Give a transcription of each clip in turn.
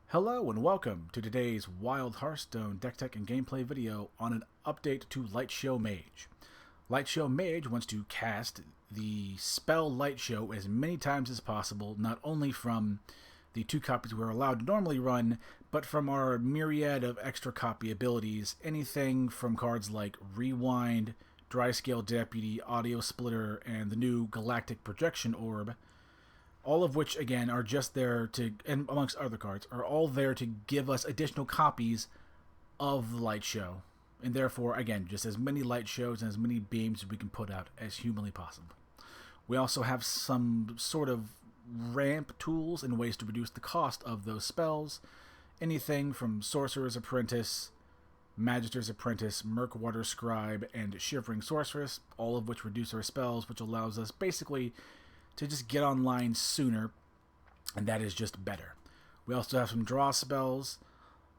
Hello and welcome to today's Wild Hearthstone deck tech and gameplay video on an update to Lightshow Mage. Lightshow Mage wants to cast the spell Lightshow as many times as possible, not only from the 2 copies we're allowed to normally run, but from our myriad of extra copy abilities, anything from cards like Rewind, Dryscale Deputy, Audio Splitter, and the new Galactic Projection Orb. All of which, again, are just there to, and amongst other cards, are all there to give us additional copies of the Lightshow. And therefore, again, just as many Lightshows and as many beams as we can put out as humanly possible. We also have some sort of ramp tools and ways to reduce the cost of those spells. Anything from Sorcerer's Apprentice, Magister's Apprentice, Murkwater Scribe, and Shivering Sorceress, all of which reduce our spells, which allows us basically to just get online sooner, and that is just better. We also have some draw spells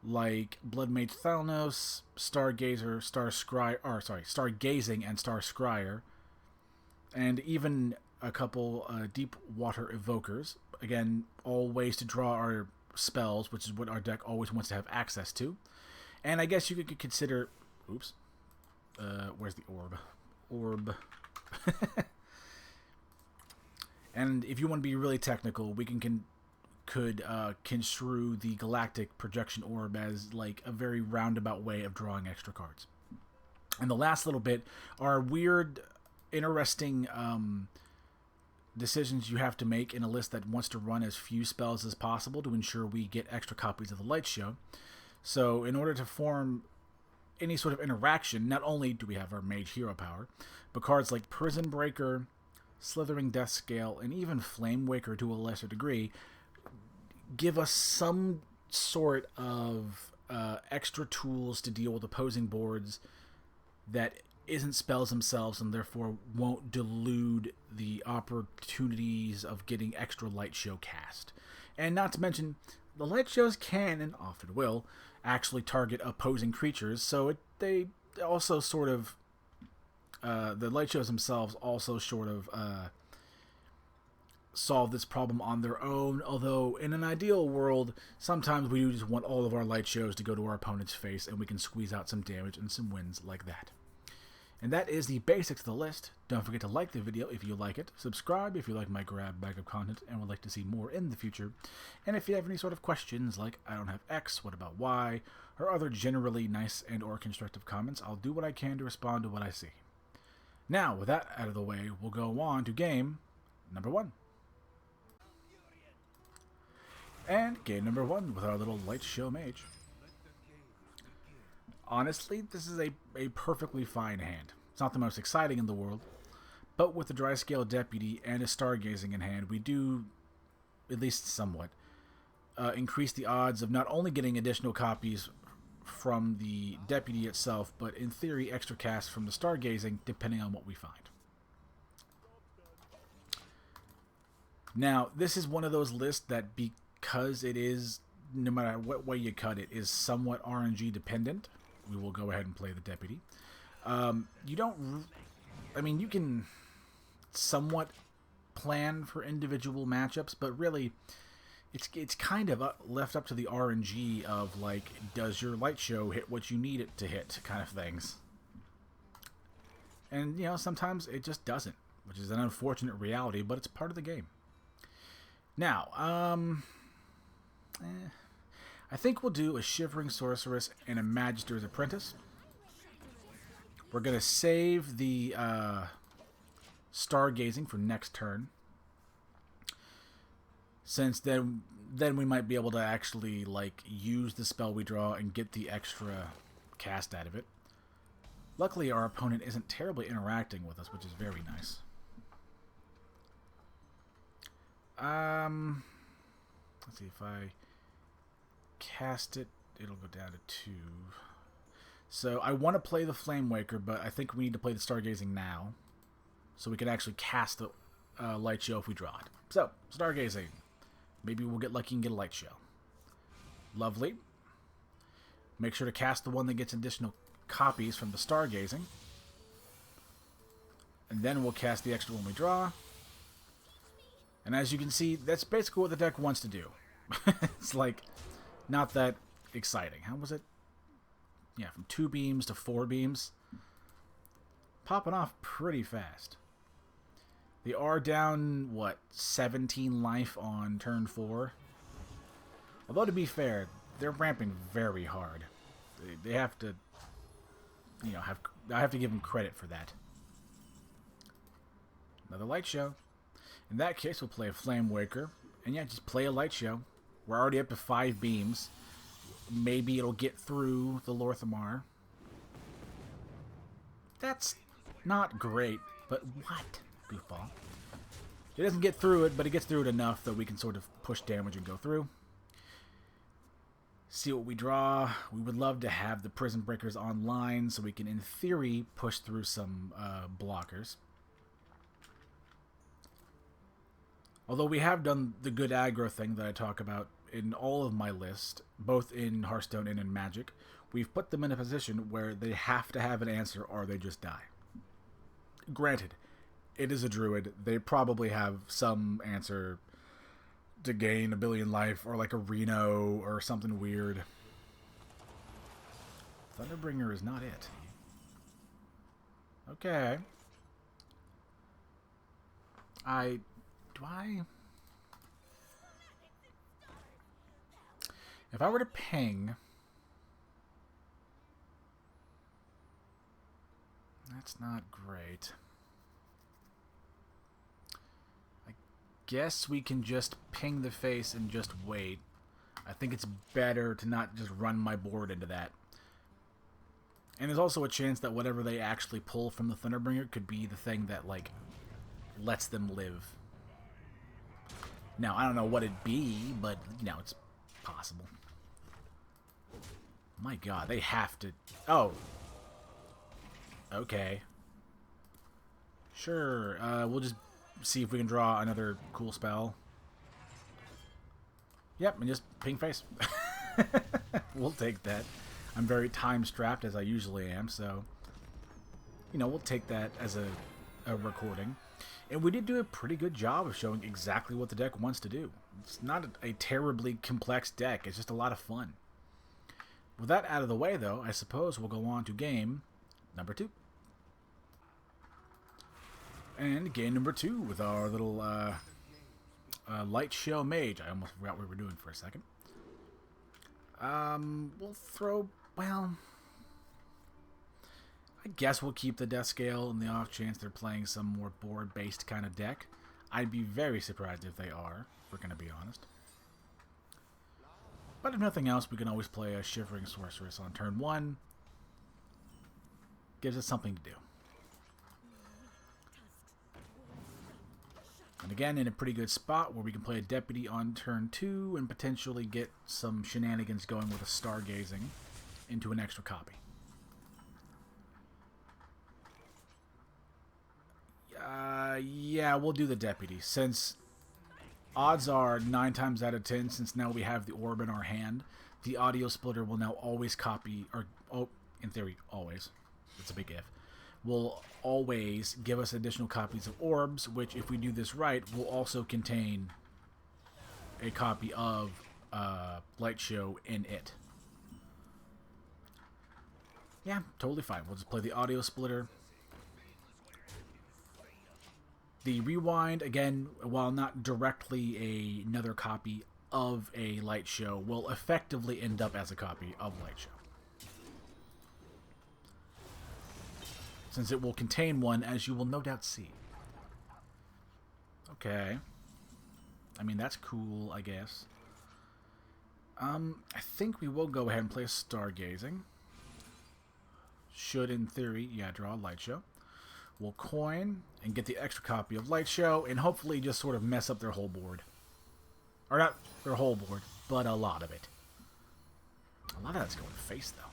like Bloodmage Thalnos, Stargazing and Starscryer, and even a couple Deepwater Evokers. Again, all ways to draw our spells, which is what our deck always wants to have access to. And I guess you could consider... Oops. Where's the orb? Orb... And if you want to be really technical, we could construe the Galactic Projection Orb as like a very roundabout way of drawing extra cards. And the last little bit are weird, interesting decisions you have to make in a list that wants to run as few spells as possible to ensure we get extra copies of the Lightshow. So in order to form any sort of interaction, not only do we have our Mage hero power, but cards like Prison Breaker, Slithering Deathscale, and even Flamewaker to a lesser degree give us some sort of extra tools to deal with opposing boards that isn't spells themselves and therefore won't delude the opportunities of getting extra Lightshow cast. And not to mention, the Lightshows can, and often will, actually target opposing creatures, so they also sort of... the Lightshows themselves also sort of solve this problem on their own, although in an ideal world, sometimes we do just want all of our Lightshows to go to our opponent's face and we can squeeze out some damage and some wins like that. And that is the basics of the list. Don't forget to like the video if you like it, subscribe if you like my grab bag of content and would like to see more in the future, and if you have any sort of questions like I don't have X, what about Y, or other generally nice and or constructive comments, I'll do what I can to respond to what I see. Now, with that out of the way, we'll go on to game number 1. And game number 1 with our little Lightshow Mage. Honestly, this is a perfectly fine hand. It's not the most exciting in the world, but with the Dryscale Deputy and a Stargazing in hand, we do, at least somewhat, increase the odds of not only getting additional copies from the Deputy itself, but in theory extra cast from the Stargazing, depending on what we find. Now, this is one of those lists that, because it is, no matter what way you cut it, is somewhat RNG dependent, we will go ahead and play the Deputy. You can somewhat plan for individual matchups, but really it's kind of left up to the RNG of, like, does your Lightshow hit what you need it to hit kind of things. And, sometimes it just doesn't, which is an unfortunate reality, but it's part of the game. Now, I think we'll do a Shivering Sorceress and a Magister's Apprentice. We're going to save the Stargazing for next turn, since then we might be able to actually, like, use the spell we draw and get the extra cast out of it. Luckily, our opponent isn't terribly interacting with us, which is very nice. Let's see, if I cast it, it'll go down to 2. So I want to play the Flamewaker, but I think we need to play the Stargazing now, so we can actually cast the Lightshow if we draw it. So, Stargazing. Maybe we'll get lucky and get a Lightshow. Lovely. Make sure to cast the one that gets additional copies from the Stargazing. And then we'll cast the extra one we draw. And as you can see, that's basically what the deck wants to do. It's like, Not that exciting. How was it? Yeah, from 2 beams to 4 beams. Popping off pretty fast. They are down, what, 17 life on turn 4? Although, to be fair, they're ramping very hard. They have to, you know, I have to give them credit for that. Another light show. In that case, we'll play a Flamewaker. And yeah, just play a light show. We're already up to 5 beams. Maybe it'll get through the Lorthamar. That's not great, but what? Goofball. It doesn't get through it, but it gets through it enough that we can sort of push damage and go through. See what we draw. We would love to have the Prison Breakers online so we can, in theory, push through some blockers. Although we have done the good aggro thing that I talk about in all of my list, both in Hearthstone and in Magic, we've put them in a position where they have to have an answer or they just die. Granted, it is a druid. They probably have some answer to gain 1 billion life or like a Reno or something weird. Thunderbringer is not it. Okay. If I were to ping, that's not great. I guess we can just ping the face and just wait. I think it's better to not just run my board into that. And there's also a chance that whatever they actually pull from the Thunderbringer could be the thing that, like, lets them live. Now, I don't know what it'd be, but, you know, it's possible. My god, they have to... Oh. Okay. Sure, we'll just see if we can draw another cool spell. Yep, and just ping face. We'll take that. I'm very time-strapped, as I usually am, so... You know, we'll take that as a recording. And we did do a pretty good job of showing exactly what the deck wants to do. It's not a terribly complex deck. It's just a lot of fun. With that out of the way, though, I suppose we'll go on to game number 2. And game number 2 with our little Lightshow Mage. I almost forgot what we were doing for a second. We'll throw... Well... I guess we'll keep the Deathscale in the off chance they're playing some more board-based kind of deck. I'd be very surprised if they are, if we're going to be honest. But if nothing else, we can always play a Shivering Sorceress on turn 1. Gives us something to do. And again, in a pretty good spot where we can play a Deputy on turn 2 and potentially get some shenanigans going with a Stargazing into an extra copy. Yeah, we'll do the Deputy, since odds are 9 times out of 10, since now we have the orb in our hand, the audio splitter will now always copy, or, oh, in theory, always, it's a big if, will always give us additional copies of orbs, which, if we do this right, will also contain a copy of Lightshow in it. Yeah, totally fine. We'll just play the audio splitter. The rewind, again, while not directly another copy of a Lightshow, will effectively end up as a copy of Lightshow, since it will contain one, as you will no doubt see. Okay. I mean, that's cool, I guess. I think we will go ahead and play a Stargazing. Should, in theory, yeah, draw a Lightshow. We'll coin and get the extra copy of Lightshow and hopefully just sort of mess up their whole board. Or not their whole board, but a lot of it. A lot of that's going face, though.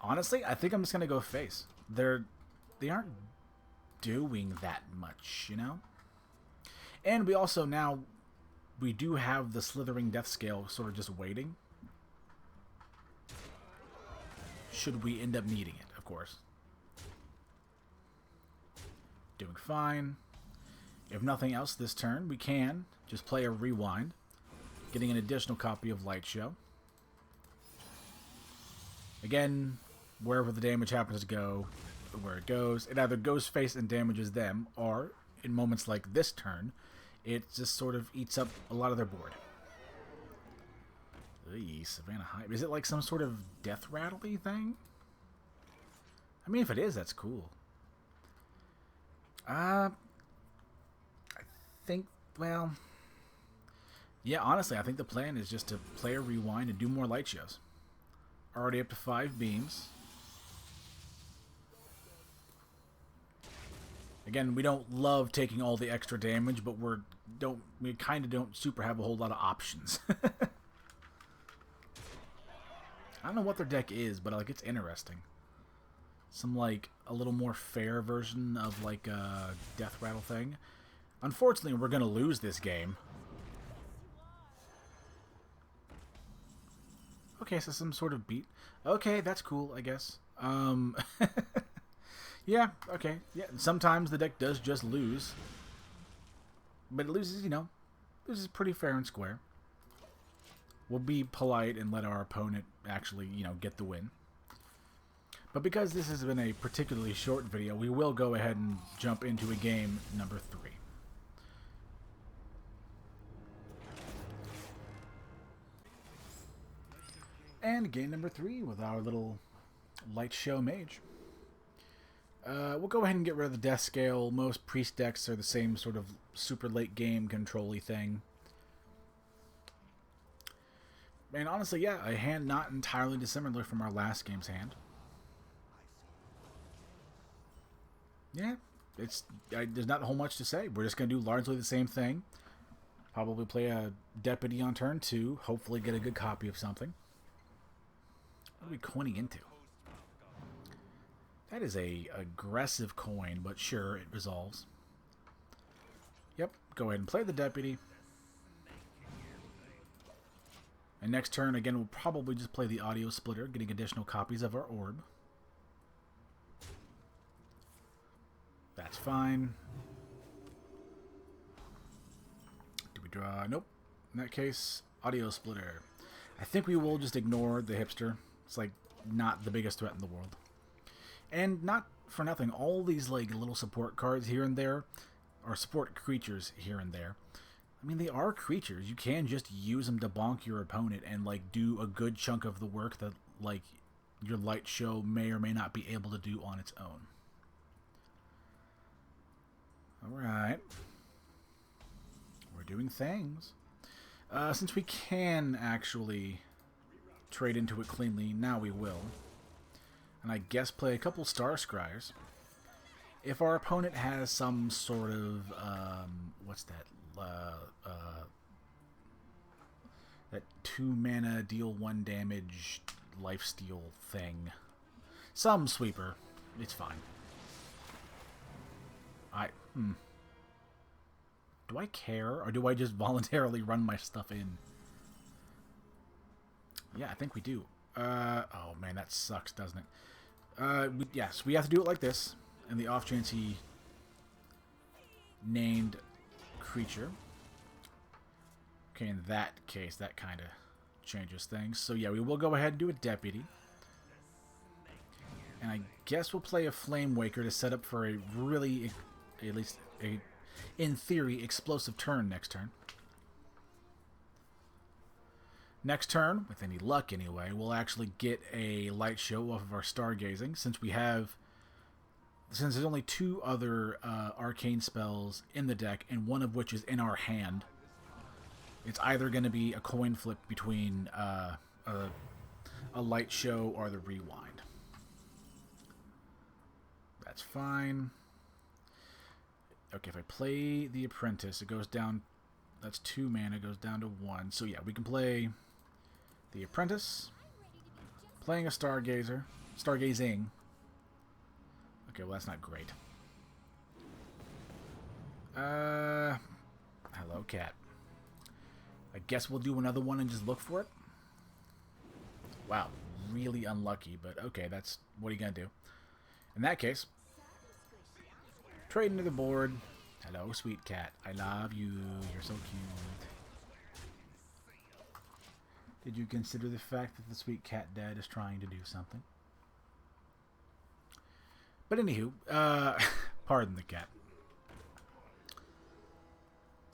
Honestly, I think I'm just going to go face. They aren't doing that much, you know? And we also now, we do have the Slithering Deathscale sort of just waiting. Should we end up needing it, of course. Doing fine. If nothing else this turn, we can just play a rewind. getting an additional copy of Lightshow. Again, wherever the damage happens to go, where it goes, it either goes face and damages them, or in moments like this turn, it just sort of eats up a lot of their board. Savannah Hive. Is it like some sort of death rattly thing? I mean, if it is, that's cool. I think, well, yeah, honestly, I think the plan is just to play a rewind and do more light shows. Already up to 5 beams. Again, we don't love taking all the extra damage, but we kind of don't super have a whole lot of options. I don't know what their deck is, but like it's interesting. Some like a little more fair version of like a death rattle thing. Unfortunately, we're gonna lose this game. Okay, so some sort of beat. Okay, that's cool, I guess. Yeah, okay. Yeah, sometimes the deck does just lose. But it loses, you know, loses pretty fair and square. We'll be polite and let our opponent actually, you know, get the win. But because this has been a particularly short video, we will go ahead and jump into a game number 3. And game number 3 with our little Lightshow Mage. We'll go ahead and get rid of the Deathscale. Most priest decks are the same sort of super late game control-y thing. And honestly, yeah, a hand not entirely dissimilar from our last game's hand. Yeah, there's not a whole much to say. We're just going to do largely the same thing. Probably play a Deputy on turn 2. Hopefully get a good copy of something. What are we coining into? That is a aggressive coin, but sure, it resolves. Yep, go ahead and play the Deputy. And next turn, again, we'll probably just play the Audio Splitter, getting additional copies of our Orb. That's fine. Do we draw? Nope. In that case, Audio Splitter. I think we will just ignore the Hipster. It's like not the biggest threat in the world. And not for nothing, all these like little support cards here and there, or support creatures here and there, I mean, they are creatures. You can just use them to bonk your opponent and like do a good chunk of the work that like your Lightshow may or may not be able to do on its own. Alright. We're doing things. Since we can actually trade into it cleanly, now we will. And I guess play a couple Starscryers. If our opponent has some sort of, what's that? That 2 mana, deal 1 damage, lifesteal thing. Some sweeper. It's fine. Do I care, or do I just voluntarily run my stuff in? Yeah, I think we do. Oh man, that sucks, doesn't it? Yes, we have to do it like this. And the off chance he named creature. Okay, in that case, that kind of changes things. So yeah, we will go ahead and do a Deputy. And I guess we'll play a Flamewaker to set up for a really, at least a, in theory, explosive turn next turn. Next turn, with any luck anyway, we'll actually get a Lightshow off of our Stargazing, since there's only 2 other arcane spells in the deck, and one of which is in our hand. It's either going to be a coin flip between a Lightshow or the Rewind. That's fine. Okay, if I play the Apprentice, it goes down. That's 2 mana, goes down to 1. So yeah, we can play the Apprentice, playing a Stargazing. Okay, well that's not great. Hello, cat. I guess we'll do another one and just look for it. Wow, really unlucky, but okay, that's what are you gonna do? In that case, trade into the board. Hello, sweet cat. I love you. You're so cute. Did you consider the fact that the sweet cat dad is trying to do something? But anywho, pardon the cat.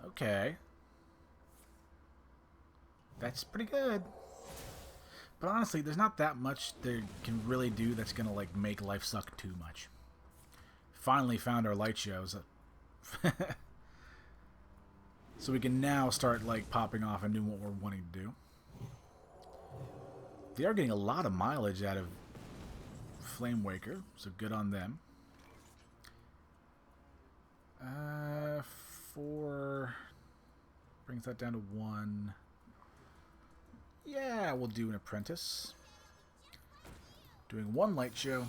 Okay. That's pretty good. But honestly, there's not that much they can really do that's gonna like make life suck too much. Finally found our light shows. So we can now start like popping off and doing what we're wanting to do. They are getting a lot of mileage out of Flamewaker, so good on them. 4 brings that down to 1. Yeah, we'll do an Apprentice. Doing 1 light show.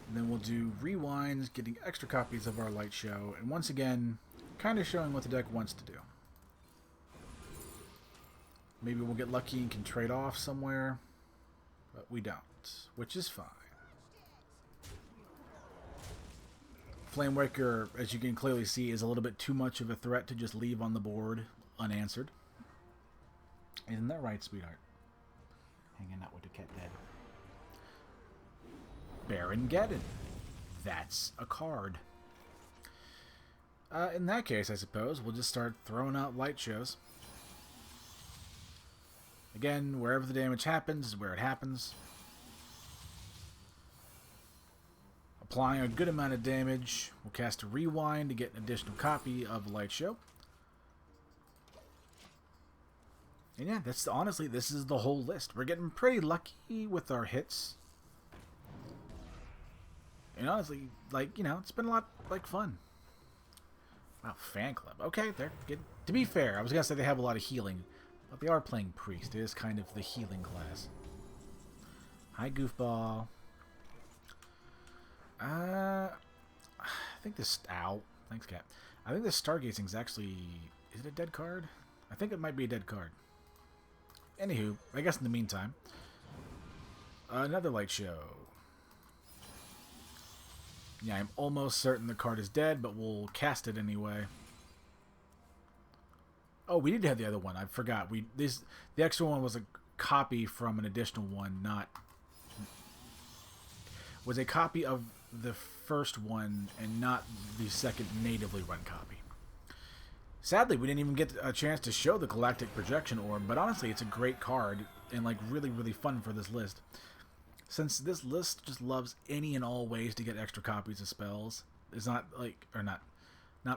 And then we'll do rewinds, getting extra copies of our light show, and once again, kind of showing what the deck wants to do. Maybe we'll get lucky and can trade off somewhere, but we don't, which is fine. Flamewaker, as you can clearly see, is a little bit too much of a threat to just leave on the board unanswered. Isn't that right, sweetheart? Hanging out with the cat dad. Baron Geddon. That's a card. In that case, I suppose, we'll just start throwing out light shows. Again, wherever the damage happens is where it happens. Applying a good amount of damage, we'll cast a rewind to get an additional copy of Light Show. And yeah, that's honestly, this is the whole list. We're getting pretty lucky with our hits. And honestly, like, you know, it's been a lot, like, fun. Wow, fan club. Okay, they're good. To be fair, I was going to say they have a lot of healing, but they are playing Priest. It is kind of the healing class. Hi, Goofball. I think this... Ow. Thanks, cat. I think this Stargazing is actually... Is it a dead card? I think it might be a dead card. Anywho, I guess in the meantime... another light show. Yeah, I'm almost certain the card is dead, but we'll cast it anyway. Oh, we did have the other one. I forgot. The extra one was a copy from an additional one, not... Was a copy of the first one and not the second natively run copy. Sadly, we didn't even get a chance to show the Galactic Projection Orb, but honestly, it's a great card and like really, really fun for this list. Since this list just loves any and all ways to get extra copies of spells, it's not like, or not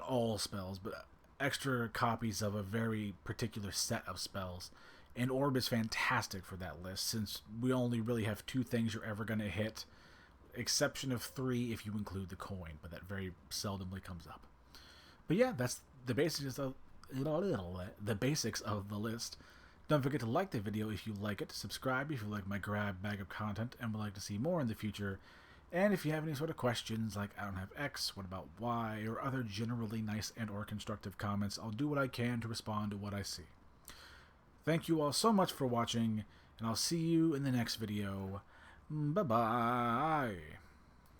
all spells, but extra copies of a very particular set of spells. And Orb is fantastic for that list, since we only really have 2 things you're ever going to hit, exception of 3 if you include the coin, but that very seldomly comes up. But yeah, that's the basics of the list. Don't forget to like the video if you like it, subscribe if you like my grab bag of content and would like to see more in the future, and if you have any sort of questions like I don't have X, what about Y, or other generally nice and or constructive comments, I'll do what I can to respond to what I see. Thank you all so much for watching, and I'll see you in the next video. Bye-bye.